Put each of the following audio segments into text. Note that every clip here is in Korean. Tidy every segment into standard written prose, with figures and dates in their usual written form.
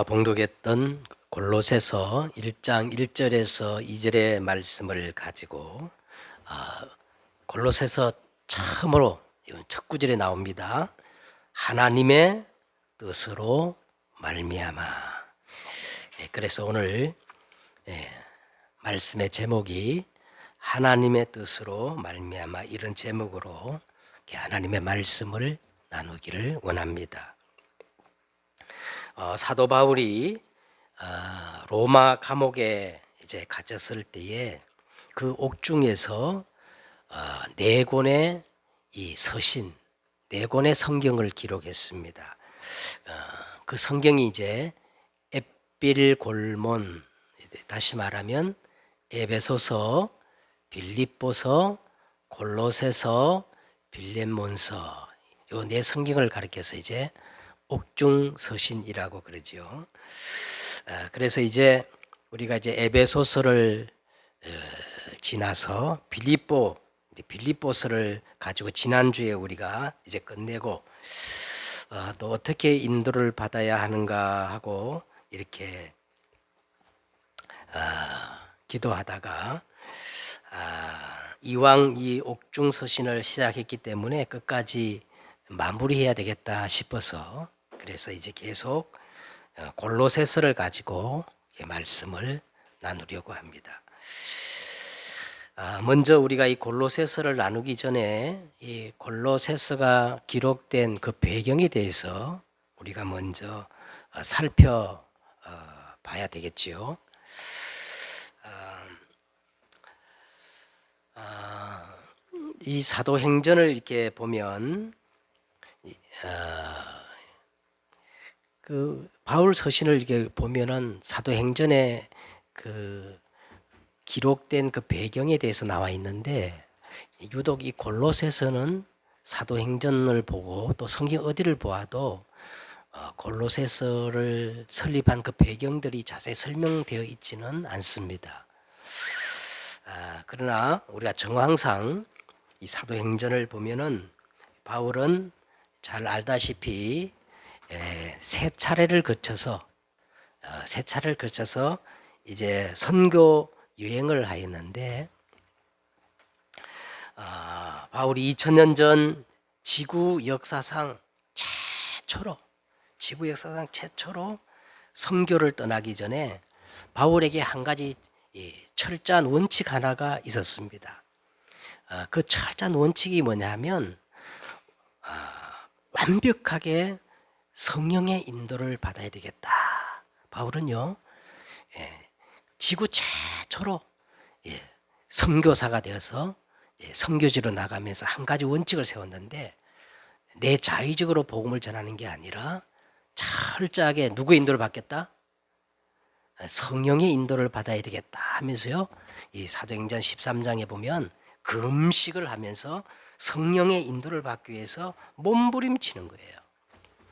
봉독했던 골로새서 1장 1절에서 2절의 말씀을 가지고 골로새서 처음으로 첫 구절에 나옵니다. 하나님의 뜻으로 말미암아. 그래서 오늘 말씀의 제목이 하나님의 뜻으로 말미암아, 이런 제목으로 하나님의 말씀을 나누기를 원합니다. 사도 바울이 로마 감옥에 이제 갇혔을 때에 그 옥중에서 네 권의 이 서신, 네 권의 성경을 기록했습니다. 그 성경이 이제 앳빌골몬, 다시 말하면 에베소서, 빌립보서, 골로새서, 빌레몬서, 요 네 성경을 가리켜서 이제 옥중 서신이라고 그러죠. 그래서 이제 우리가 이제 에베소서를 지나서 빌립보서를 가지고 지난주에 우리가 이제 끝내고 또 어떻게 인도를 받아야 하는가 하고 이렇게 기도하다가 이왕 이 옥중 서신을 시작했기 때문에 끝까지 마무리해야 되겠다 싶어서, 그래서 이제 계속 골로새서를 가지고 말씀을 나누려고 합니다. 먼저 우리가 이 골로새서를 나누기 전에 이 골로새서가 기록된 그 배경에 대해서 우리가 먼저 살펴봐야 되겠지요. 이 사도행전을 이렇게 보면 그 바울 서신을 이렇게 보면은 사도행전에 그 기록된 그 배경에 대해서 나와 있는데, 유독 이 골로새서는 사도행전을 보고 또 성경 어디를 보아도 골로새서를 설립한 그 배경들이 자세히 설명되어 있지는 않습니다. 그러나 우리가 정황상 이 사도행전을 보면은 바울은 잘 알다시피 세 차례를 거쳐서 이제 선교 여행을 하였는데, 바울이 2000년 전 지구 역사상 최초로 선교를 떠나기 전에 바울에게 한 가지 철저한 원칙 하나가 있었습니다. 그 철저한 원칙이 뭐냐면 완벽하게 성령의 인도를 받아야 되겠다. 바울은요, 지구 최초로 선교사가 되어서 선교지로 나가면서 한 가지 원칙을 세웠는데, 내 자의적으로 복음을 전하는 게 아니라 철저하게 누구의 인도를 받겠다? 성령의 인도를 받아야 되겠다 하면서요, 이 사도행전 13장에 보면 금식을 하면서 성령의 인도를 받기 위해서 몸부림치는 거예요.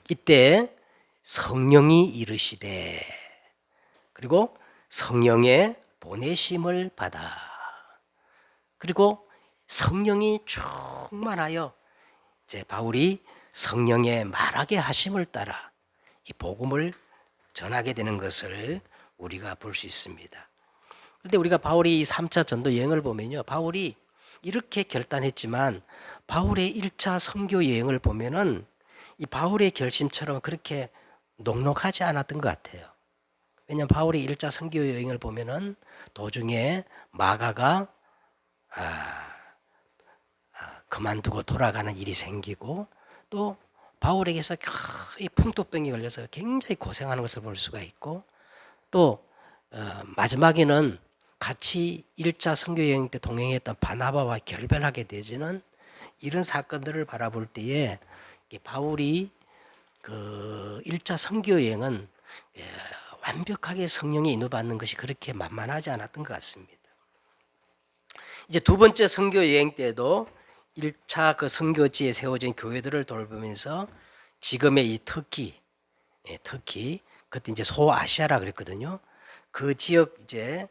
이때 성령이 이르시되, 그리고 성령의 보내심을 받아, 그리고 성령이 충만하여 이제 바울이 성령의 말하게 하심을 따라 이 복음을 전하게 되는 것을 우리가 볼 수 있습니다. 그런데 우리가 바울이 이 3차 전도 여행을 보면요, 바울이 이렇게 결단했지만 바울의 1차 선교 여행을 보면은 이 바울의 결심처럼 그렇게 녹록하지 않았던 것 같아요. 왜냐하면 바울의 1차 선교 여행을 보면은 도중에 마가가 그만두고 돌아가는 일이 생기고, 또 바울에게서 거의 풍토병이 걸려서 굉장히 고생하는 것을 볼 수가 있고, 또 마지막에는 같이 1차 선교 여행 때 동행했던 바나바와 결별하게 되지는, 이런 사건들을 바라볼 때에 바울이 그 1차 선교 여행은 완벽하게 성령의 인도받는 것이 그렇게 만만하지 않았던 것 같습니다. 이제 두 번째 선교 여행 때도 1차 그 선교지에 세워진 교회들을 돌보면서 지금의 이 터키, 그때 이제 소아시아라 그랬거든요. 그 지역 이제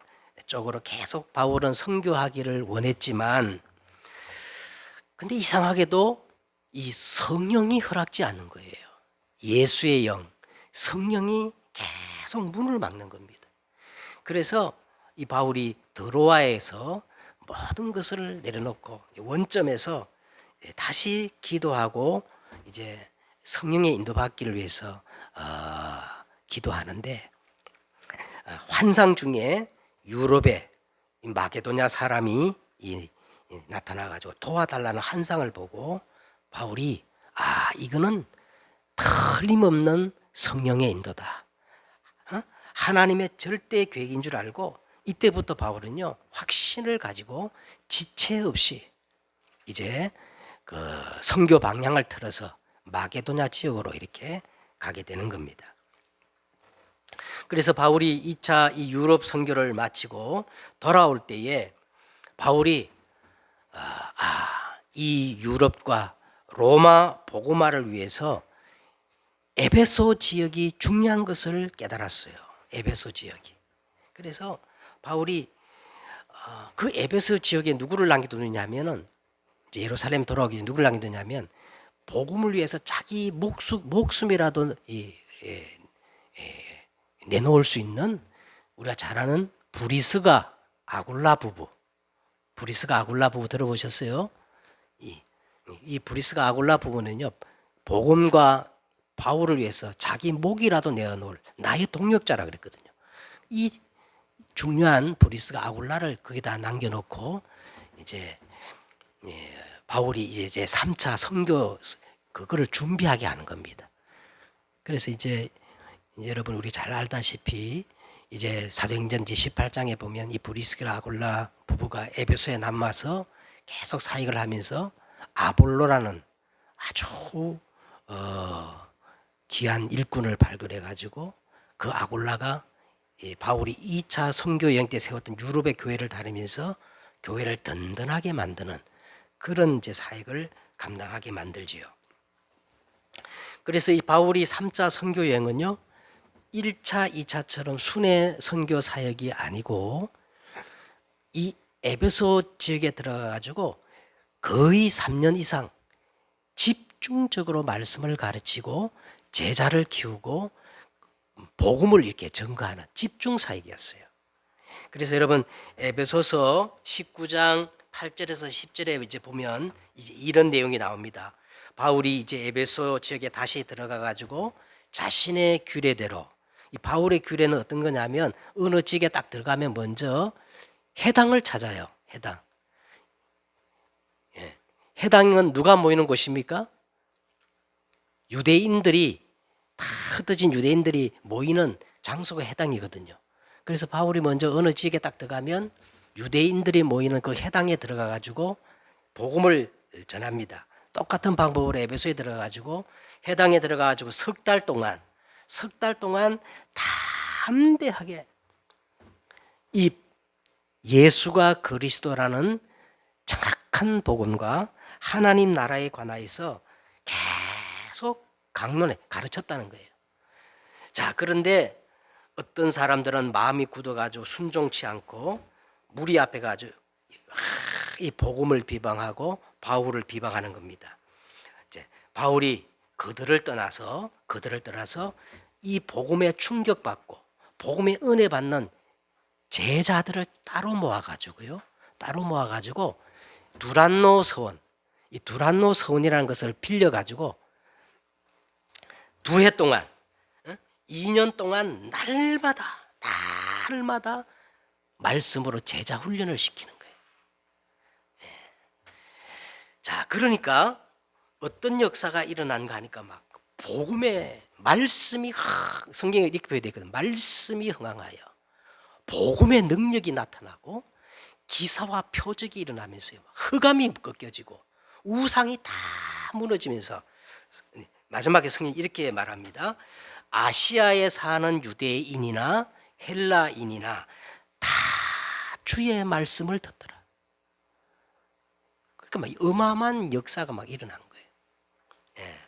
쪽으로 계속 바울은 선교하기를 원했지만, 근데 이상하게도 이 성령이 허락지 않는 거예요. 예수의 영, 성령이 계속 문을 막는 겁니다. 그래서 이 바울이 드로아에서 모든 것을 내려놓고 원점에서 다시 기도하고 이제 성령의 인도받기를 위해서 기도하는데, 환상 중에 유럽에 마게도냐 사람이 나타나가지고 도와달라는 환상을 보고 바울이 이거는 틀림없는 성령의 인도다, 하나님의 절대 계획인 줄 알고 이때부터 바울은요 확신을 가지고 지체 없이 이제 그 선교 방향을 틀어서 마게도냐 지역으로 이렇게 가게 되는 겁니다. 그래서 바울이 2차 이 유럽 선교를 마치고 돌아올 때에 바울이 이 유럽과 로마 복음화를 위해서 에베소 지역이 중요한 것을 깨달았어요. 에베소 지역이. 그래서 바울이 그 에베소 지역에 누구를 남겨두느냐면은, 이제 예루살렘 돌아오기 전에 누구를 남겨두냐면 복음을 위해서 자기 목숨이라도 내놓을 수 있는, 우리가 잘 아는 브리스가 아굴라 부부. 브리스가 아굴라 부부 들어보셨어요? 이 브리스가 아굴라 부부는요 복음과 바울을 위해서 자기 목이라도 내어놓을 나의 동력자라 그랬거든요. 이 중요한 브리스가 아굴라를 거기다 남겨놓고 이제 바울이 이제 3차 선교 그거를 준비하게 하는 겁니다. 그래서 이제 여러분 우리 잘 알다시피 이제 사도행전 18장에 보면 이 브리스가 아굴라 부부가 에베소에 남아서 계속 사역을 하면서 아볼로라는 아주 귀한 일꾼을 발굴해 가지고 그 아골라가 바울이 2차 선교 여행 때 세웠던 유럽의 교회를 다니면서 교회를 든든하게 만드는 그런 이제 사역을 감당하게 만들지요. 그래서 이 바울이 3차 선교 여행은요 1차, 2차처럼 순회 선교 사역이 아니고 이 에베소 지역에 들어가 가지고 거의 3년 이상 집중적으로 말씀을 가르치고 제자를 키우고 복음을 이렇게 전가하는 집중 사역이었어요. 그래서 여러분 에베소서 19장 8절에서 10절에 이제 보면 이제 이런 내용이 나옵니다. 바울이 이제 에베소 지역에 다시 들어가 가지고 자신의 규례대로, 이 바울의 규례는 어떤 거냐면 어느 지역에 딱 들어가면 먼저 해당을 찾아요. 해당. 해당은 누가 모이는 곳입니까? 유대인들이 다 흩어진 유대인들이 모이는 장소가 해당이거든요. 그래서 바울이 먼저 어느 지역에 딱 들어가면 유대인들이 모이는 그 해당에 들어가 가지고 복음을 전합니다. 똑같은 방법으로 에베소에 들어가 가지고 해당에 들어가 가지고 석 달 동안 담대하게 이 예수가 그리스도라는 정확한 복음과 하나님 나라에 관하여서 계속 강론해 가르쳤다는 거예요. 자, 그런데 어떤 사람들은 마음이 굳어가지고 순종치 않고 무리 앞에 가지고 이 복음을 비방하고 바울을 비방하는 겁니다. 이제 바울이 그들을 떠나서 이 복음에 충격받고 복음의 은혜 받는 제자들을 따로 모아가지고 두란노 서원, 이 두란노 서원이라는 것을 빌려가지고 2해 동안 2년 동안 날마다 말씀으로 제자 훈련을 시키는 거예요. 자, 그러니까 어떤 역사가 일어난가 하니까 막 복음의 말씀이 성경에 이렇게 표현되어 있거든요. 말씀이 흥황하여 복음의 능력이 나타나고 기사와 표적이 일어나면서요. 흑암이 꺾여지고 우상이 다 무너지면서 마지막에 성경이 이렇게 말합니다. 아시아에 사는 유대인이나 헬라인이나 다 주의 말씀을 듣더라. 그러니까 막 어마어마한 역사가 막 일어난 거예요. 예.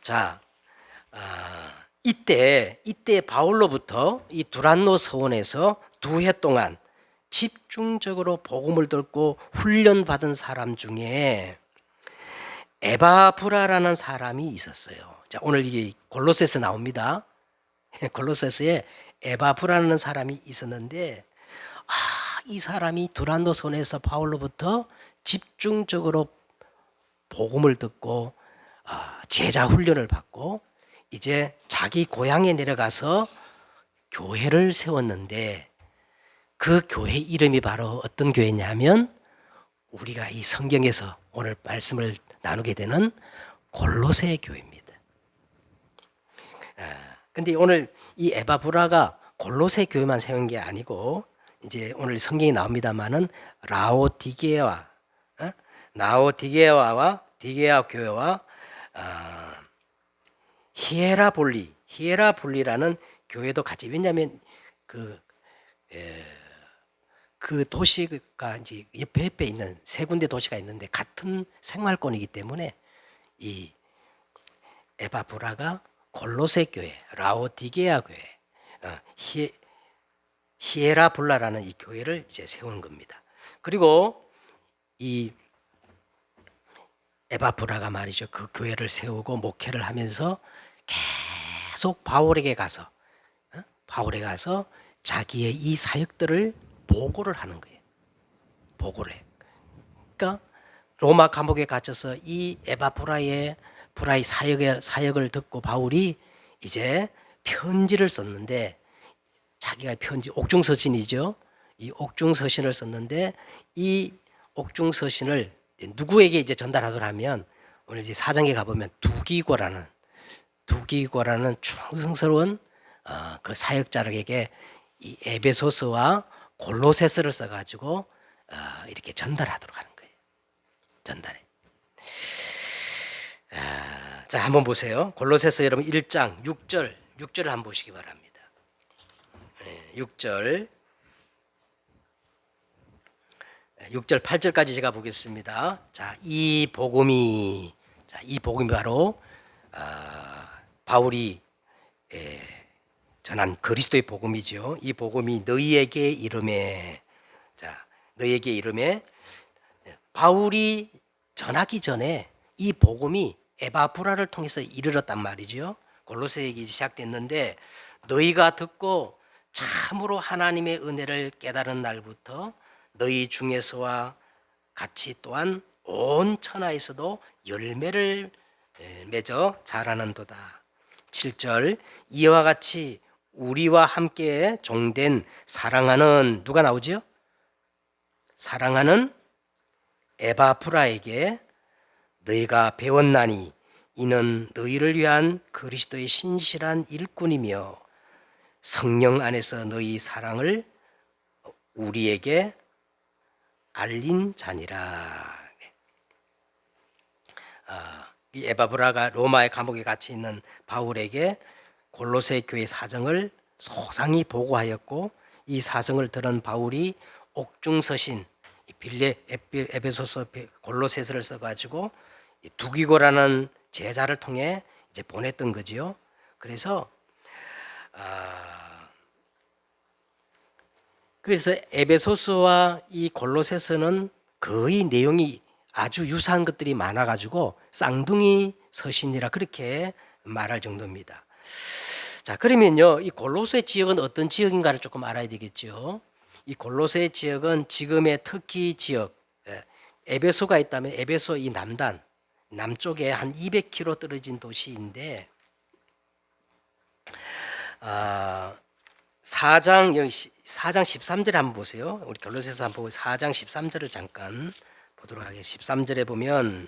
자, 이때 바울로부터 이 두란노 서원에서 2해 동안 집중적으로 복음을 듣고 훈련받은 사람 중에 에바브라라는 사람이 있었어요. 자, 오늘 이게 골로새서 나옵니다. 골로새서에 에바브라는 사람이 있었는데 이 사람이 두란노 손에서 바울로부터 집중적으로 복음을 듣고 제자 훈련을 받고 이제 자기 고향에 내려가서 교회를 세웠는데 그 교회 이름이 바로 어떤 교회냐면 우리가 이 성경에서 오늘 말씀을 나누게 되는 골로새 교회입니다. 근데 오늘 이 에바브라가 골로새 교회만 세운 게 아니고 이제 오늘 성경이 나옵니다만은 라오디게아와 디게아 교회와 히에라볼리라는 교회도 같이 왜냐하면 그 도시가 이제 옆에 있는 세 군데 도시가 있는데 같은 생활권이기 때문에 이 에바브라가 골로새 교회, 라오디게아 교회, 히에라볼라라는 이 교회를 이제 세우는 겁니다. 그리고 이 에바브라가 말이죠. 그 교회를 세우고 목회를 하면서 계속 바울에게 가서 자기의 이 사역들을 보고를 하는 거예요. 보고를 해. 그러니까 로마 감옥에 갇혀서 이 에바브라의 사역을 듣고 바울이 이제 편지를 썼는데 자기가 옥중서신이죠. 이 옥중서신을 썼는데 이 옥중서신을 누구에게 이제 전달하더라 하면 오늘 이제 사장에 가보면 두기고라는 충성스러운 그 사역자에게 이 에베소서와 골로새서를 써가지고 이렇게 전달하도록 하는 거예요. 전달해. 자, 한번 보세요. 골로새서 여러분 1장 6절을 한번 보시기 바랍니다. 6절 8절까지 제가 보겠습니다. 자, 이 복음이 바로 바울이 전한 그리스도의 복음이죠. 이 복음이 너희에게 이름에 바울이 전하기 전에 이 복음이 에바브라를 통해서 이르렀단 말이죠. 골로새에게 시작됐는데 너희가 듣고 참으로 하나님의 은혜를 깨달은 날부터 너희 중에서와 같이 또한 온 천하에서도 열매를 맺어 자라는도다. 7절 이와 같이 우리와 함께 종된 사랑하는 누가 나오지요? 사랑하는 에바브라에게 너희가 배웠나니 이는 너희를 위한 그리스도의 신실한 일꾼이며 성령 안에서 너희 사랑을 우리에게 알린 자니라. 이 에바브라가 로마의 감옥에 갇혀 있는 바울에게 골로새 교회 사정을 소상히 보고하였고 이 사정을 들은 바울이 옥중서신 에베소서 골로새서를 써가지고 두기고라는 제자를 통해 이제 보냈던 거지요. 그래서 에베소서와 이 골로새서는 거의 내용이 아주 유사한 것들이 많아가지고 쌍둥이 서신이라 그렇게 말할 정도입니다. 자, 그러면요, 이 골로새 지역은 어떤 지역인가를 조금 알아야 되겠죠. 이 골로새 지역은 지금의 터키 지역, 에베소가 있다면 에베소 이 남쪽에 한 200km 떨어진 도시인데 4장 13절에 한번 보세요. 우리 골로새서 한번 보고 4장 13절을 잠깐 보도록 하겠습니다. 13절에 보면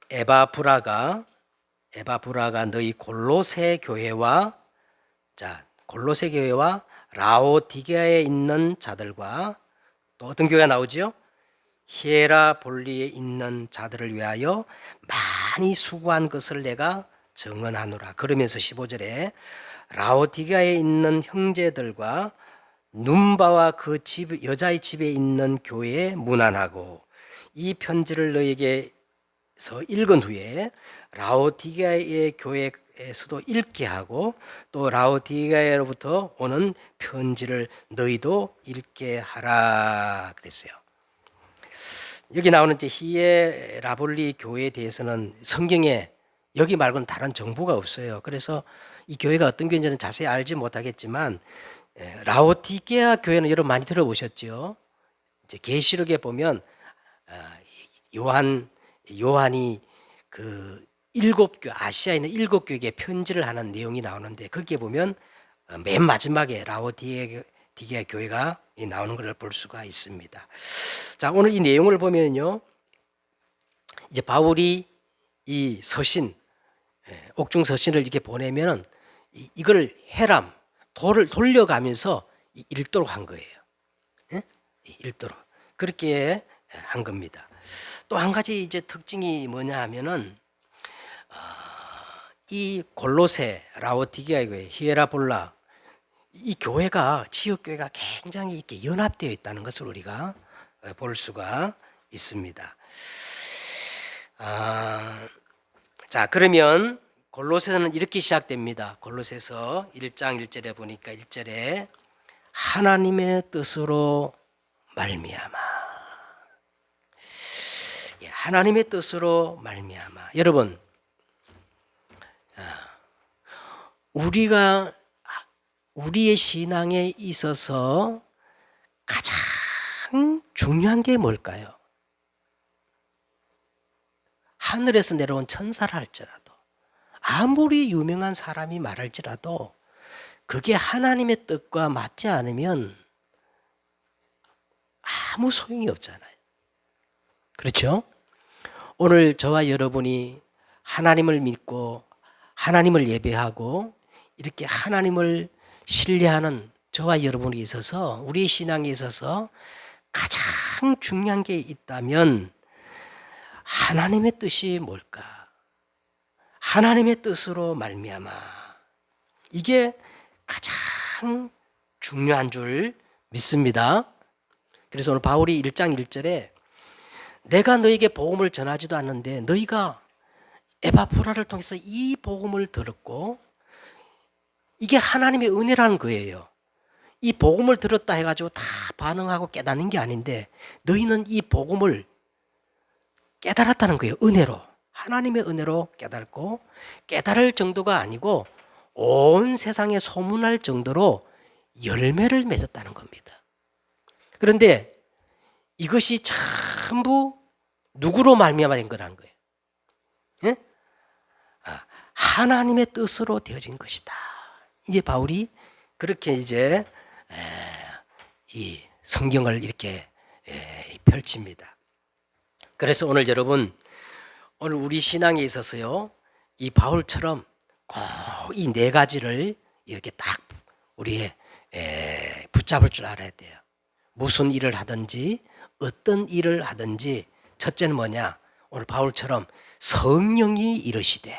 에바브라가 너희 골로새 교회와 라오디게아에 있는 자들과 또 어떤 교회가 나오지요? 히에라볼리에 있는 자들을 위하여 많이 수고한 것을 내가 증언하노라. 그러면서 15절에 라오디게아에 있는 형제들과 눈바와 그 여자의 집에 있는 교회에 문안하고 이 편지를 너에게서 읽은 후에 라오디게아의 교회에서도 읽게 하고 또 라오디게아로부터 오는 편지를 너희도 읽게 하라 그랬어요. 여기 나오는 이제 히에라볼리 교회에 대해서는 성경에 여기 말고는 다른 정보가 없어요. 그래서 이 교회가 어떤 교회인지는 자세히 알지 못하겠지만 라오디게아 교회는 여러분 많이 들어보셨죠? 이제 계시록에 보면 요한이 그 아시아에 있는 7교회에 편지를 하는 내용이 나오는데 거기에 보면 맨 마지막에 라오디게아 교회가 나오는 것을 볼 수가 있습니다. 자, 오늘 이 내용을 보면요. 이제 바울이 이 서신, 옥중 서신을 이렇게 보내면은 이걸 돌을 돌려가면서 읽도록 한 거예요. 읽도록. 그렇게 한 겁니다. 또 한 가지 이제 특징이 뭐냐 하면은 이 골로새, 라오디게아 교회, 히에라볼라 이 교회가 지역 교회가 굉장히 이렇게 연합되어 있다는 것을 우리가 볼 수가 있습니다. 자, 그러면 골로새는 이렇게 시작됩니다. 골로새서 1장 1절에 보니까 1절에 하나님의 뜻으로 말미암아. 하나님의 뜻으로 말미암아. 여러분, 우리의 신앙에 있어서 가장 중요한 게 뭘까요? 하늘에서 내려온 천사라 할지라도 아무리 유명한 사람이 말할지라도 그게 하나님의 뜻과 맞지 않으면 아무 소용이 없잖아요. 그렇죠? 오늘 저와 여러분이 하나님을 믿고 하나님을 예배하고 이렇게 하나님을 신뢰하는 저와 여러분이 있어서 우리 신앙에 있어서 가장 중요한 게 있다면 하나님의 뜻이 뭘까? 하나님의 뜻으로 말미암아. 이게 가장 중요한 줄 믿습니다. 그래서 오늘 바울이 1장 1절에 내가 너에게 복음을 전하지도 않는데 너희가 에바프라를 통해서 이 복음을 들었고 이게 하나님의 은혜라는 거예요. 이 복음을 들었다 해가지고 다 반응하고 깨닫는 게 아닌데 너희는 이 복음을 깨달았다는 거예요. 은혜로. 하나님의 은혜로 깨닫고 깨달을 정도가 아니고 온 세상에 소문할 정도로 열매를 맺었다는 겁니다. 그런데 이것이 전부 누구로 말미암아 된 거라는 거예요. 예? 하나님의 뜻으로 되어진 것이다. 이제 바울이 그렇게 이제 이 성경을 이렇게 펼칩니다. 그래서 오늘 여러분, 오늘 우리 신앙에 있어서요, 이 바울처럼 꼭 이 네 가지를 이렇게 딱 우리의 붙잡을 줄 알아야 돼요. 무슨 일을 하든지 어떤 일을 하든지 첫째는 뭐냐? 오늘 바울처럼 성령이 이르시되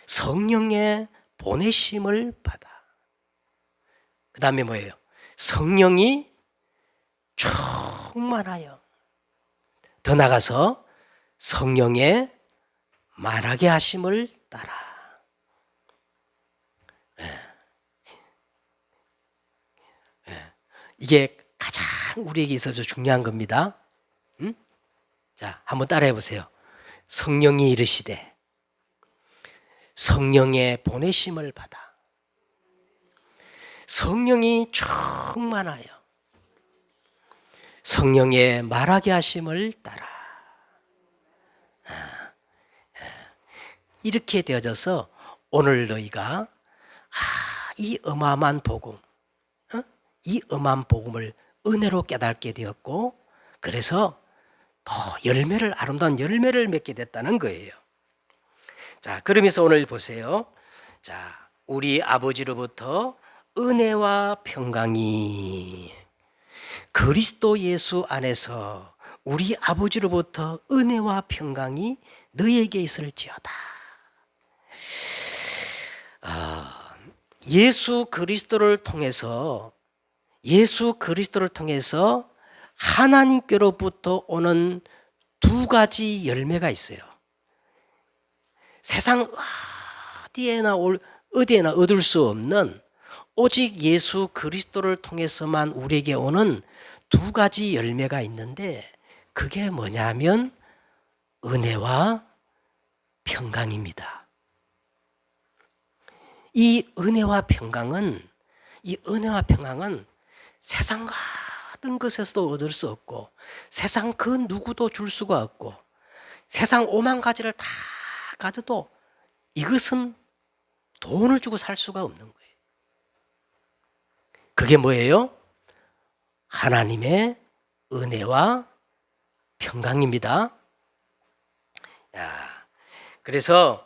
성령의 보내심을 받아. 그 다음에 뭐예요? 성령이 충만하여. 더 나가서 성령의 말하게 하심을 따라. 이게 가장 우리에게 있어서 중요한 겁니다. 자, 한번 따라해 보세요. 성령이 이르시되 성령의 보내심을 받아. 성령이 충만하여 성령의 말하게 하심을 따라. 이렇게 되어져서 오늘 너희가 이 어마어마한 복음, 이 어마어마한 복음을 은혜로 깨닫게 되었고 그래서 더 아름다운 열매를 맺게 됐다는 거예요. 자, 그러면서 오늘 보세요. 자, 우리 아버지로부터 은혜와 평강이 그리스도 예수 안에서 우리 아버지로부터 은혜와 평강이 너희에게 있을지어다. 예수 그리스도를 통해서 하나님께로부터 오는 두 가지 열매가 있어요. 세상 어디에나 얻을 수 없는 오직 예수 그리스도를 통해서만 우리에게 오는 두 가지 열매가 있는데 그게 뭐냐면 은혜와 평강입니다. 이 은혜와 평강은 세상 모든 것에서도 얻을 수 없고 세상 그 누구도 줄 수가 없고 세상 오만 가지를 다 가져도 이것은 돈을 주고 살 수가 없는 거예요. 그게 뭐예요? 하나님의 은혜와 평강입니다. 그래서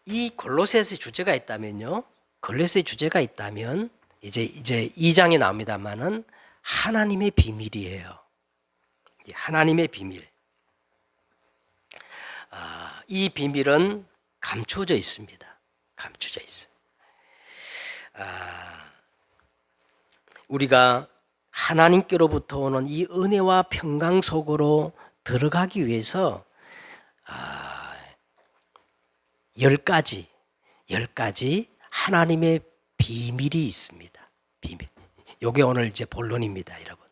이 골로새서의 주제가 있다면요. 골로새의 주제가 있다면 이제 2장에 나옵니다만은 하나님의 비밀이에요. 하나님의 비밀. 이 비밀은 감추어져 있습니다. 감추어져 있어요. 우리가 하나님께로부터 오는 이 은혜와 평강 속으로 들어가기 위해서 10가지 하나님의 비밀이 있습니다. 비밀. 요게 오늘 이제 본론입니다, 여러분.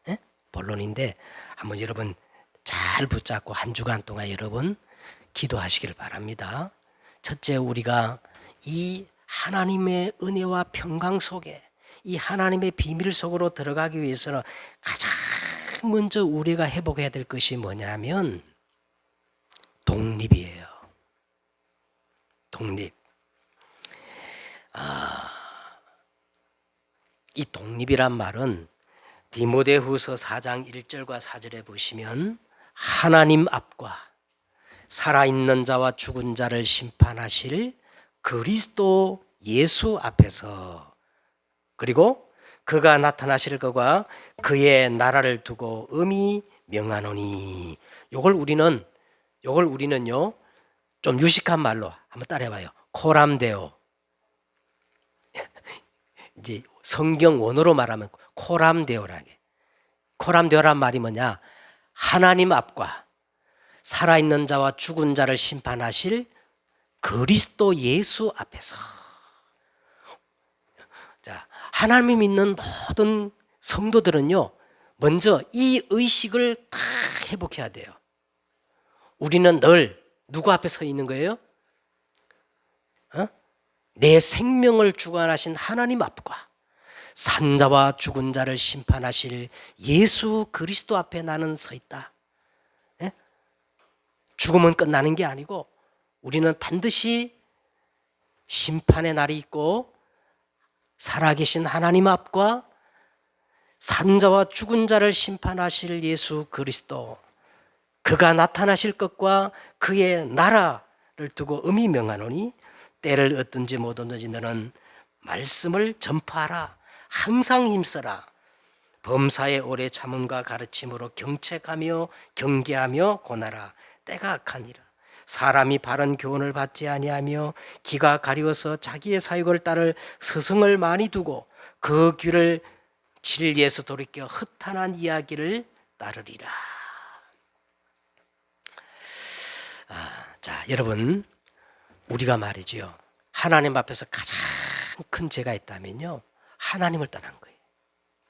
예? 본론인데 한번 여러분 잘 붙잡고 한 주간 동안 여러분 기도하시길 바랍니다. 첫째, 우리가 이 하나님의 은혜와 평강 속에 이 하나님의 비밀 속으로 들어가기 위해서는 가장 먼저 우리가 회복해야 될 것이 뭐냐면 독립이에요. 독립. 이 독립이란 말은 디모데후서 4장 1절과 4절에 보시면 하나님 앞과 살아있는 자와 죽은 자를 심판하실 그리스도 예수 앞에서 그리고 그가 나타나실 것과 그의 나라를 두고 음이 명하노니 요걸 우리는요 좀 유식한 말로 한번 따라해봐요. 코람데오. 이제 성경 원어로 말하면 코람데오라게. 코람데오란 말이 뭐냐? 하나님 앞과 살아있는 자와 죽은 자를 심판하실 그리스도 예수 앞에서. 자, 하나님 믿는 모든 성도들은요, 먼저 이 의식을 다 회복해야 돼요. 우리는 늘 누구 앞에 서 있는 거예요? 내 생명을 주관하신 하나님 앞과 산자와 죽은 자를 심판하실 예수 그리스도 앞에 나는 서 있다. 예? 죽음은 끝나는 게 아니고 우리는 반드시 심판의 날이 있고 살아계신 하나님 앞과 산자와 죽은 자를 심판하실 예수 그리스도 그가 나타나실 것과 그의 나라를 두고 음이 명하노니 때를 얻든지 못 얻든지 너는 말씀을 전파하라. 항상 힘써라. 범사의 오래 참음과 가르침으로 경책하며 경계하며 고나라. 때가 악하니라. 사람이 바른 교훈을 받지 아니하며 귀가 가리워서 자기의 사욕을 따를 스승을 많이 두고 그 귀를 진리에서 돌이켜 흩탄한 이야기를 따르리라. 자, 여러분, 우리가 말이죠. 하나님 앞에서 가장 큰 죄가 있다면요. 하나님을 떠난 거예요.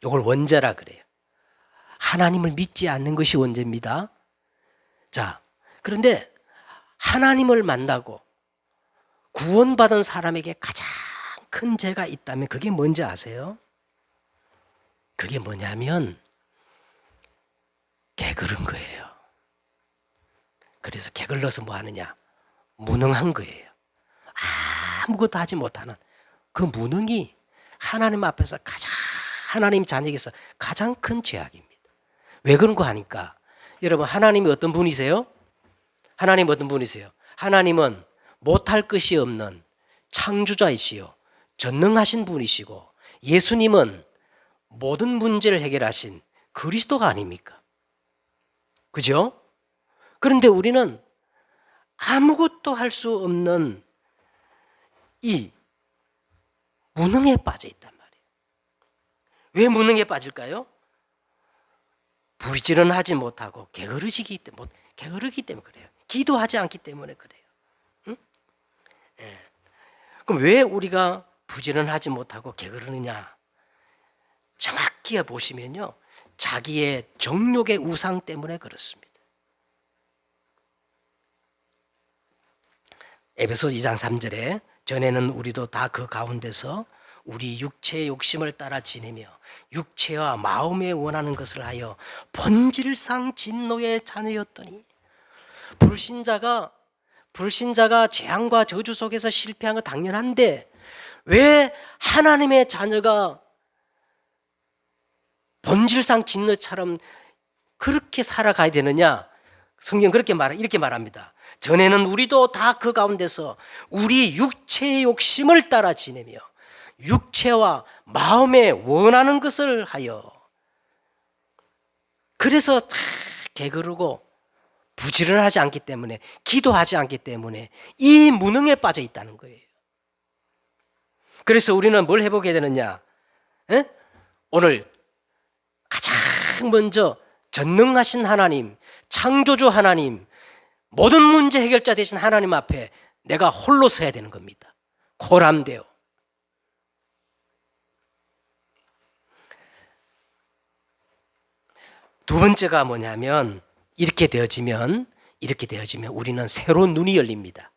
이걸 원죄라 그래요. 하나님을 믿지 않는 것이 원죄입니다. 자, 그런데 하나님을 만나고 구원받은 사람에게 가장 큰 죄가 있다면 그게 뭔지 아세요? 그게 뭐냐면 게으른 거예요. 그래서 게을러서 뭐 하느냐? 무능한 거예요. 아무것도 하지 못하는 그 무능이 하나님 앞에서 하나님 자녀에게서 가장 큰 죄악입니다. 왜 그런 거 하니까? 여러분, 하나님이 어떤 분이세요? 하나님 어떤 분이세요? 하나님은 못할 것이 없는 창조자이시요 전능하신 분이시고 예수님은 모든 문제를 해결하신 그리스도가 아닙니까? 그죠? 그런데 우리는 아무것도 할 수 없는 이 무능에 빠져 있단 말이에요. 왜 무능에 빠질까요? 부지런하지 못하고 게으르기 때문에 그래요. 기도하지 않기 때문에 그래요. 응? 네. 그럼 왜 우리가 부지런하지 못하고 게으르느냐? 정확히 보시면요. 자기의 정욕의 우상 때문에 그렇습니다. 에베소 2장 3절에 전에는 우리도 다 그 가운데서 우리 육체의 욕심을 따라 지내며 육체와 마음에 원하는 것을 하여 본질상 진노의 자녀였더니 불신자가 재앙과 저주 속에서 실패한 건 당연한데 왜 하나님의 자녀가 본질상 진노처럼 그렇게 살아가야 되느냐? 성경 이렇게 말합니다. 전에는 우리도 다 그 가운데서 우리 육체의 욕심을 따라 지내며 육체와 마음에 원하는 것을 하여 그래서 다 게으르고 부지런하지 않기 때문에 기도하지 않기 때문에 이 무능에 빠져 있다는 거예요. 그래서 우리는 뭘 해보게 되느냐? 에? 오늘 가장 먼저 전능하신 하나님, 창조주 하나님, 모든 문제 해결자 되신 하나님 앞에 내가 홀로 서야 되는 겁니다. 고람되어. 두 번째가 뭐냐면 이렇게 되어지면 우리는 새로운 눈이 열립니다.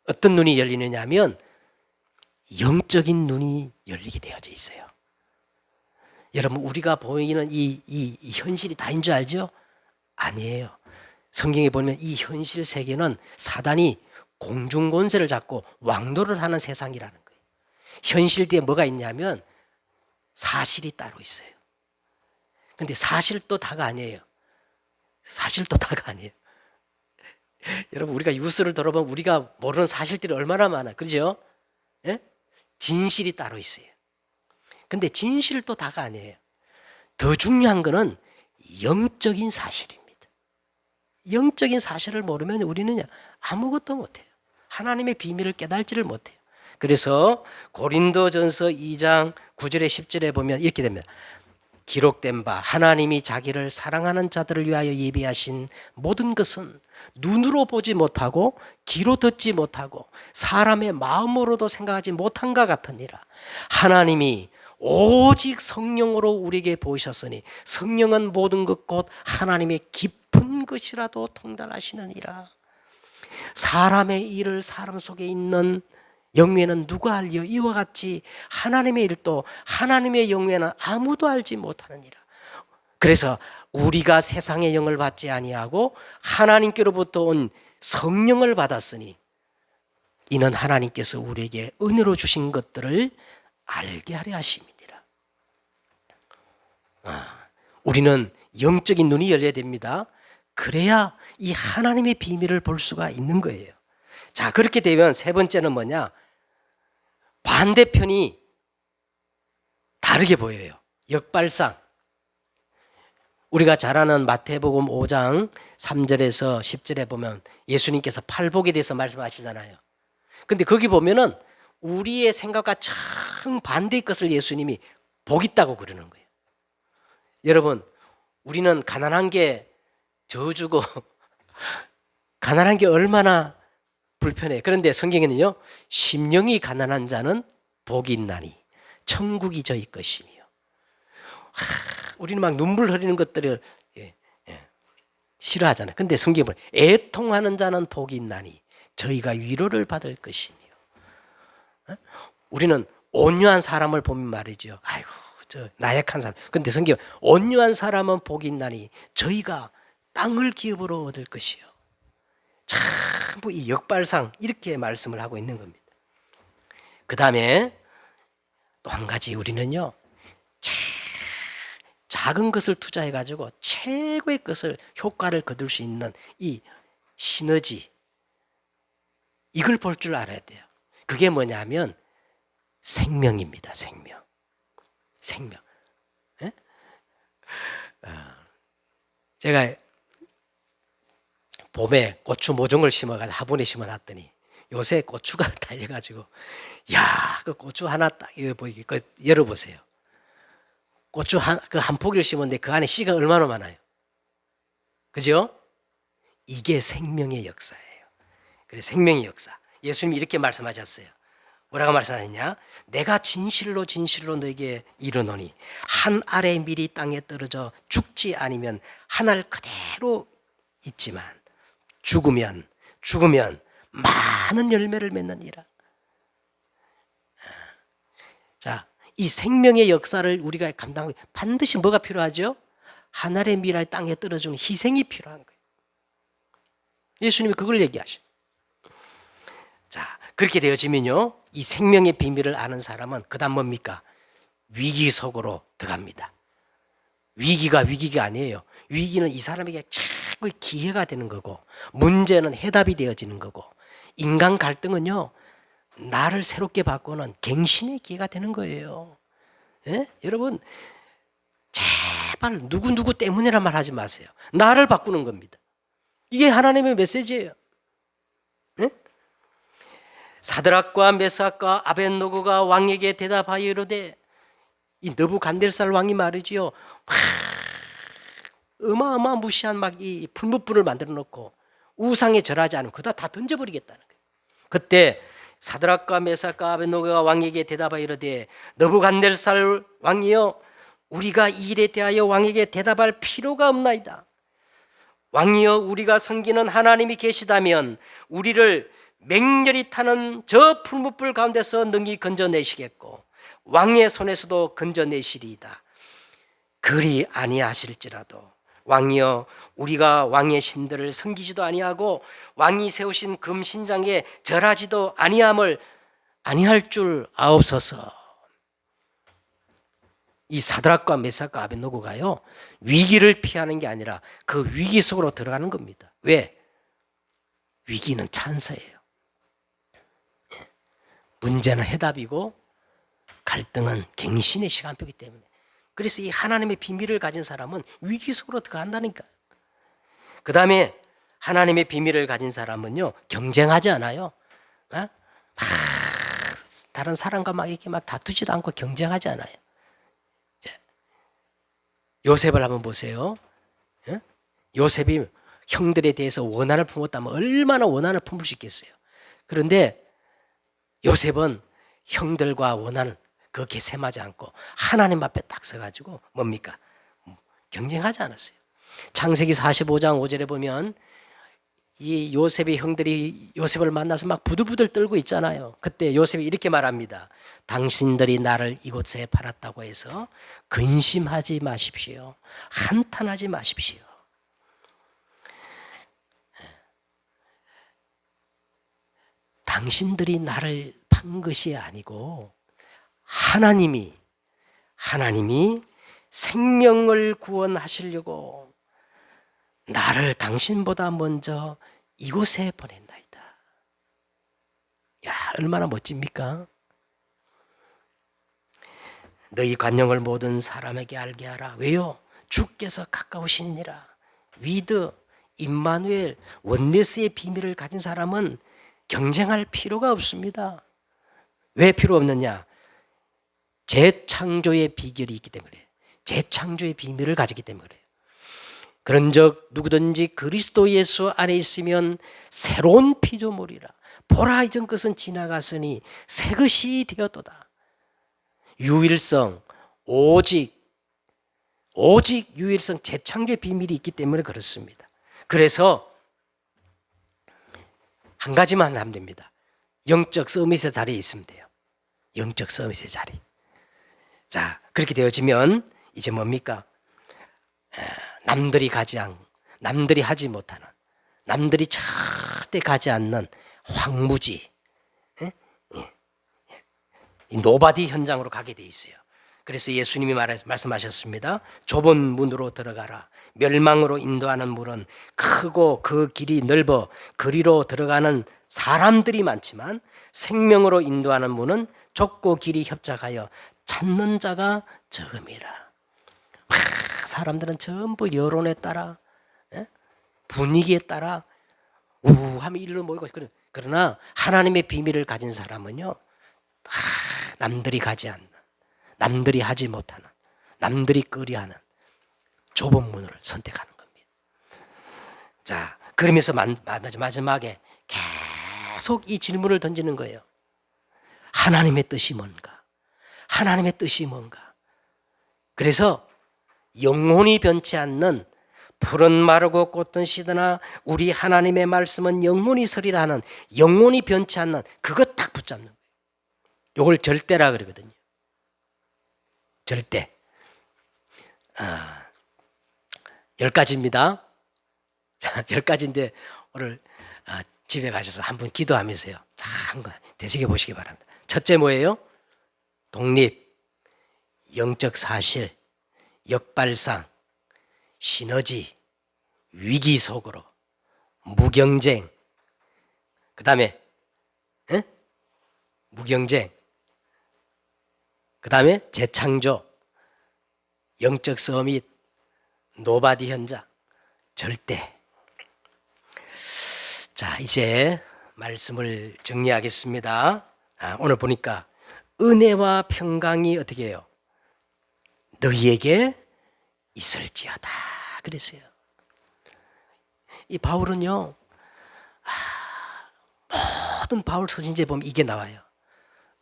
어떤 눈이 열리느냐 하면 영적인 눈이 열리게 되어져 있어요. 여러분 우리가 보이는 이 현실이 다인 줄 알죠? 아니에요. 성경에 보면 이 현실 세계는 사단이 공중권세를 잡고 왕노를 하는 세상이라는 거예요. 현실 뒤에 뭐가 있냐면 사실이 따로 있어요. 근데 사실도 다가 아니에요. 여러분 우리가 뉴스를 들어보면 우리가 모르는 사실들이 얼마나 많아. 그죠? 예? 진실이 따로 있어요. 근데 진실도 다가 아니에요. 더 중요한 거는 영적인 사실입니다. 영적인 사실을 모르면 우리는 아무것도 못해요. 하나님의 비밀을 깨달지를 못해요. 그래서 고린도전서 2장 9절에 10절에 보면 이렇게 됩니다. 기록된 바 하나님이 자기를 사랑하는 자들을 위하여 예비하신 모든 것은 눈으로 보지 못하고 귀로 듣지 못하고 사람의 마음으로도 생각하지 못한 것 같으니라. 하나님이 오직 성령으로 우리에게 보이셨으니 성령은 모든 것 곧 하나님의 깊은 것이라도 통달하시느니라. 사람의 일을 사람 속에 있는 영예는 누가 알리요? 이와 같이 하나님의 일도 하나님의 영예는 아무도 알지 못하느니라. 그래서 우리가 세상의 영을 받지 아니하고 하나님께로부터 온 성령을 받았으니 이는 하나님께서 우리에게 은혜로 주신 것들을 알게 하려 하심이니라. 우리는 영적인 눈이 열려야 됩니다. 그래야 이 하나님의 비밀을 볼 수가 있는 거예요. 자, 그렇게 되면 세 번째는 뭐냐? 반대편이 다르게 보여요. 역발상. 우리가 잘 아는 마태복음 5장 3절에서 10절에 보면 예수님께서 팔복에 대해서 말씀하시잖아요. 근데 거기 보면은 우리의 생각과 정반대의 것을 예수님이 복 있다고 그러는 거예요. 여러분, 우리는 가난한 게 저주고 가난한 게 얼마나 불편해. 그런데 성경에는요, 심령이 가난한 자는 복이 있나니 천국이 저희 것이며. 우리는 막 눈물 흘리는 것들을 싫어하잖아요. 근데 성경에 보면 애통하는 자는 복이 있나니 저희가 위로를 받을 것이며. 우리는 온유한 사람을 보면 말이죠. 아이고, 저 나약한 사람. 근데 성경 온유한 사람은 복이 있나니 저희가 땅을 기업으로 얻을 것이요. 전부 이 역발상 이렇게 말씀을 하고 있는 겁니다. 그 다음에 또 한 가지 우리는요, 작은 것을 투자해가지고 최고의 것을 효과를 거둘 수 있는 이 시너지, 이걸 볼 줄 알아야 돼요. 그게 뭐냐면 생명입니다. 생명. 예? 제가 봄에 고추 모종을 심어가지고 화분에 심어놨더니 요새 고추가 달려가지고, 야, 그 고추 하나 딱 이거 보이게 열어보세요. 고추 한 포기를 심었는데 그 안에 씨가 얼마나 많아요. 그죠? 이게 생명의 역사예요. 그래서 생명의 역사. 예수님이 이렇게 말씀하셨어요. 뭐라고 말씀하셨냐? 내가 진실로 너에게 이르노니 한 알의 밀이 땅에 떨어져 죽지 아니면 한 알 그대로 있지만 죽으면 많은 열매를 맺느니라. 자, 이 생명의 역사를 우리가 감당하기 반드시 뭐가 필요하죠? 하늘의 미랄 땅에 떨어지는 희생이 필요한 거예요. 예수님이 그걸 얘기하셔. 자, 그렇게 되어지면요, 이 생명의 비밀을 아는 사람은 그다음 뭡니까? 위기 속으로 들어갑니다. 위기가 아니에요. 위기는 이 사람에게 최고의 기회가 되는 거고, 문제는 해답이 되어지는 거고, 인간 갈등은요, 나를 새롭게 바꾸는 갱신의 기회가 되는 거예요. 예? 여러분, 제발 누구 때문이란 말 하지 마세요. 나를 바꾸는 겁니다. 이게 하나님의 메시지예요. 예? 사드락과 메삭과 아벳노고가 왕에게 대답하여 이르되, 이 느부갓네살 왕이 말이지요, 어마어마 무시한 막 이 풀무불을 만들어 놓고 우상에 절하지 않으면 그다 다 던져버리겠다는 거예요. 그때 사드락과 메삭과 아벳노고가 왕에게 대답하여 이르되, 느부갓네살 왕이여, 우리가 이 일에 대하여 왕에게 대답할 필요가 없나이다. 왕이여, 우리가 섬기는 하나님이 계시다면 우리를 맹렬히 타는 저 풀무불 가운데서 능히 건져내시겠고 왕의 손에서도 건져내시리이다. 그리 아니하실지라도 왕이여, 우리가 왕의 신들을 섬기지도 아니하고 왕이 세우신 금신장에 절하지도 아니할 줄 아옵소서. 이 사드락과 메삭과 아벳노고가요, 위기를 피하는 게 아니라 그 위기 속으로 들어가는 겁니다. 왜? 위기는 찬스예요. 문제는 해답이고 갈등은 갱신의 시간표이기 때문에. 그래서 이 하나님의 비밀을 가진 사람은 위기 속으로 들어간다니까요. 그 다음에 하나님의 비밀을 가진 사람은요, 경쟁하지 않아요. 다른 사람과 막 이렇게 막 다투지도 않고 경쟁하지 않아요. 요셉을 한번 보세요. 요셉이 형들에 대해서 원한을 품었다면 얼마나 원한을 품을 수 있겠어요. 그런데 요셉은 형들과 원한을 그렇게 셈하지 않고 하나님 앞에 딱 서가지고 뭡니까? 경쟁하지 않았어요. 창세기 45장 5절에 보면 이 요셉의 형들이 요셉을 만나서 막 부들부들 떨고 있잖아요. 그때 요셉이 이렇게 말합니다. 당신들이 나를 이곳에 팔았다고 해서 근심하지 마십시오. 한탄하지 마십시오. 당신들이 나를 판 것이 아니고 하나님이 생명을 구원하시려고 나를 당신보다 먼저 이곳에 보낸다이다. 야, 얼마나 멋집니까? 너희 관용을 모든 사람에게 알게 하라. 왜요? 주께서 가까우시니라. 위드, 임마누엘, 원네스의 비밀을 가진 사람은 경쟁할 필요가 없습니다. 왜 필요 없느냐? 재창조의 비결이 있기 때문에, 재창조의 비밀을 가지기 때문에 그래요. 그런즉 누구든지 그리스도 예수 안에 있으면 새로운 피조물이라. 보라, 이전 것은 지나갔으니 새 것이 되었도다. 유일성, 오직 유일성, 재창조의 비밀이 있기 때문에 그렇습니다. 그래서 한 가지만 하면 됩니다. 영적 서밋의 자리에 있으면 돼요. 영적 서밋의 자리. 자, 그렇게 되어지면 이제 뭡니까? 남들이 하지 못하는, 남들이 절대 가지 않는 황무지, 이 노바디 현장으로 가게 돼 있어요. 그래서 예수님이 말씀하셨습니다. 좁은 문으로 들어가라. 멸망으로 인도하는 문은 크고 그 길이 넓어 그리로 들어가는 사람들이 많지만 생명으로 인도하는 문은 좁고 길이 협착하여 찾는 자가 적음이라. 사람들은 전부 여론에 따라, 분위기에 따라 우하면 이리로 모이고, 그러나 하나님의 비밀을 가진 사람은요, 남들이 가지 않는, 남들이 하지 못하는, 남들이 꺼려하는 좁은 문을 선택하는 겁니다. 자, 그러면서 마지막에 계속 이 질문을 던지는 거예요. 하나님의 뜻이 뭔가? 하나님의 뜻이 뭔가? 그래서 영혼이 변치 않는 풀은 마르고 꽃은 시드나 우리 하나님의 말씀은 영원히 서리라 하는, 영원히 변치 않는 그것 딱 붙잡는 거예요. 이걸 절대라 그러거든요. 절대. 10가지입니다. 10가지인데 오늘 집에 가셔서 한번 기도하면서요, 참 되새겨 보시기 바랍니다. 첫째 뭐예요? 독립, 영적 사실, 역발상, 시너지, 위기 속으로, 무경쟁, 그 다음에 무경쟁, 그 다음에 재창조, 영적 서밋, 노바디 현장, 절대. 자, 이제 말씀을 정리하겠습니다. 오늘 보니까 은혜와 평강이 어떻게 해요? 너희에게 있을지어다 그랬어요. 이 바울은요, 모든 바울 서신지에 보면 이게 나와요.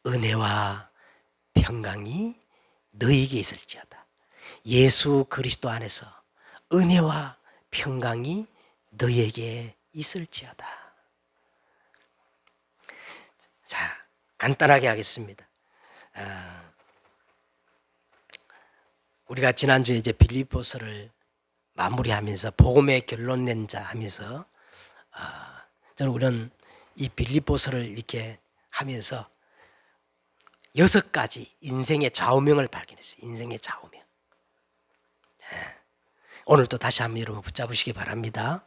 은혜와 평강이 너희에게 있을지어다. 예수 그리스도 안에서 은혜와 평강이 너희에게 있을지어다. 자, 간단하게 하겠습니다. 우리가 지난주에 이제 빌립보서를 마무리하면서 복음의 결론 낸 자 하면서 저는 우리는 이 빌립보서를 이렇게 하면서 6가지 인생의 좌우명을 발견했어요. 인생의 좌우명. 오늘도 다시 한번 여러분 붙잡으시기 바랍니다.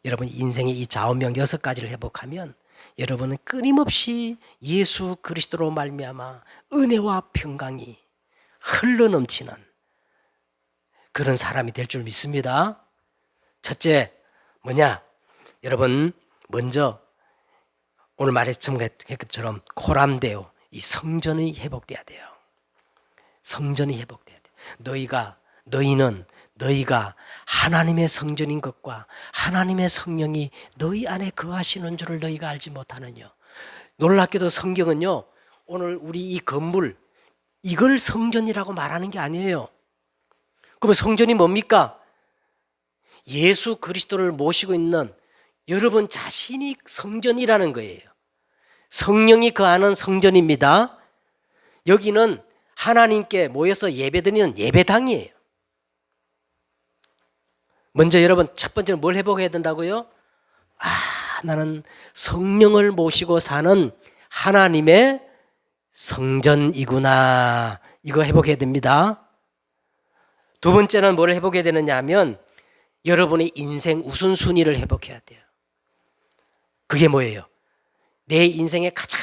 여러분 인생의 이 좌우명 6가지를 회복하면 여러분은 끊임없이 예수 그리스도로 말미암아 은혜와 평강이 흘러넘치는 그런 사람이 될 줄 믿습니다. 첫째 뭐냐? 여러분 먼저 오늘 말했던 것처럼 코람데오, 이 성전이 회복돼야 돼요. 성전이 회복돼야 돼요. 너희가 하나님의 성전인 것과 하나님의 성령이 너희 안에 거하시는 줄을 너희가 알지 못하느냐. 놀랍게도 성경은요, 오늘 우리 이 건물 이걸 성전이라고 말하는 게 아니에요. 그러면 성전이 뭡니까? 예수 그리스도를 모시고 있는 여러분 자신이 성전이라는 거예요. 성령이 거하는 성전입니다. 여기는 하나님께 모여서 예배드리는 예배당이에요. 먼저 여러분 첫 번째는 뭘 회복해야 된다고요? 나는 성령을 모시고 사는 하나님의 성전이구나. 이거 회복해야 됩니다. 두 번째는 뭘 회복해야 되느냐 하면 여러분의 인생 우선순위를 회복해야 돼요. 그게 뭐예요? 내 인생에 가장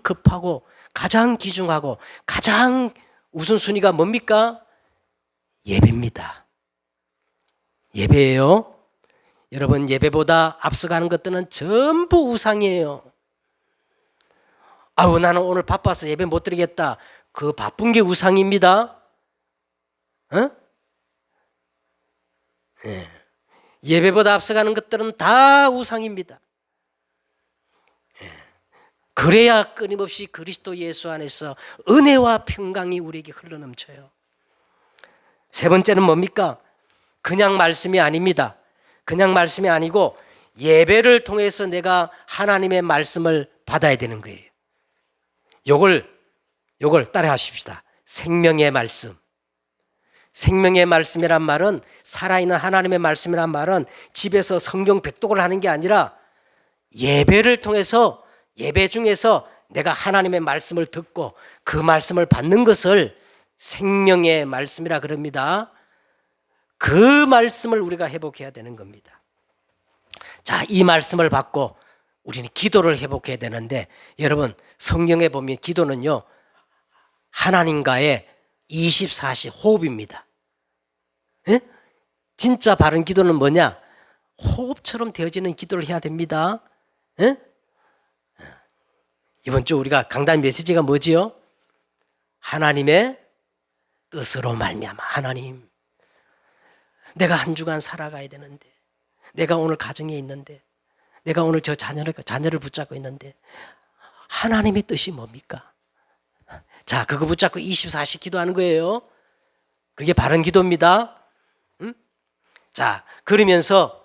급하고 가장 귀중하고 가장 우선순위가 뭡니까? 예배입니다. 예배예요. 여러분 예배보다 앞서가는 것들은 전부 우상이에요. 나는 오늘 바빠서 예배 못 드리겠다. 그 바쁜 게 우상입니다. 예배보다 앞서가는 것들은 다 우상입니다. 그래야 끊임없이 그리스도 예수 안에서 은혜와 평강이 우리에게 흘러넘쳐요. 세 번째는 뭡니까? 그냥 말씀이 아닙니다. 그냥 말씀이 아니고 예배를 통해서 내가 하나님의 말씀을 받아야 되는 거예요. 요걸 따라 하십시다. 생명의 말씀. 생명의 말씀이란 말은, 살아있는 하나님의 말씀이란 말은 집에서 성경 백독을 하는 게 아니라 예배를 통해서, 예배 중에서 내가 하나님의 말씀을 듣고 그 말씀을 받는 것을 생명의 말씀이라 그럽니다. 그 말씀을 우리가 회복해야 되는 겁니다. 자, 이 말씀을 받고 우리는 기도를 회복해야 되는데, 여러분 성경에 보면 기도는요, 하나님과의 24시 호흡입니다. 진짜 바른 기도는 뭐냐? 호흡처럼 되어지는 기도를 해야 됩니다. 이번 주 우리가 강단 메시지가 뭐지요? 하나님의 뜻으로 말미암아. 하나님, 내가 한 주간 살아가야 되는데, 내가 오늘 가정에 있는데, 내가 오늘 저 자녀를 붙잡고 있는데 하나님의 뜻이 뭡니까? 자, 그거 붙잡고 24시 기도하는 거예요. 그게 바른 기도입니다. 자, 그러면서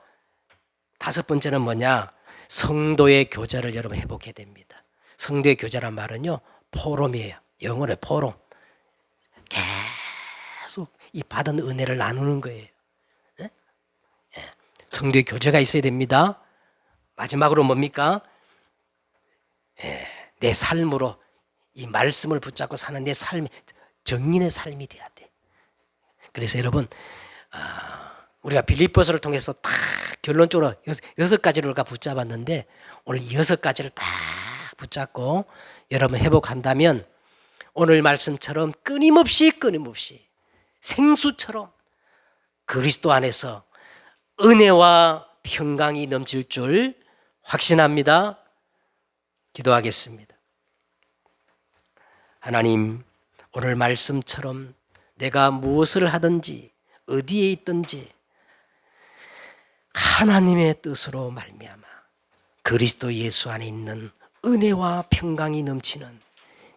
다섯 번째는 뭐냐? 성도의 교제를 여러분 해보게 됩니다. 성도의 교제란 말은요, 포럼이에요. 영어로 포럼. 계속 이 받은 은혜를 나누는 거예요. 예? 성도의 교제가 있어야 됩니다. 마지막으로 뭡니까? 내 삶으로 이 말씀을 붙잡고 사는 내 삶이 정인의 삶이 돼야 돼. 그래서 여러분, 우리가 빌립보서를 통해서 딱 결론적으로 여섯 가지를 우리가 붙잡았는데 오늘 여섯 가지를 딱 붙잡고 여러분 회복한다면 오늘 말씀처럼 끊임없이 생수처럼 그리스도 안에서 은혜와 평강이 넘칠 줄 확신합니다. 기도하겠습니다. 하나님, 오늘 말씀처럼 내가 무엇을 하든지 어디에 있든지 하나님의 뜻으로 말미암아 그리스도 예수 안에 있는 은혜와 평강이 넘치는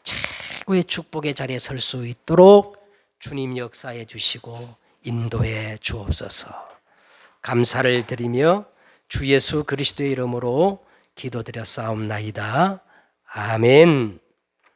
최고의 축복의 자리에 설 수 있도록 주님 역사해 주시고 인도해 주옵소서. 감사를 드리며 주 예수 그리스도의 이름으로 기도드렸사옵나이다. 아멘.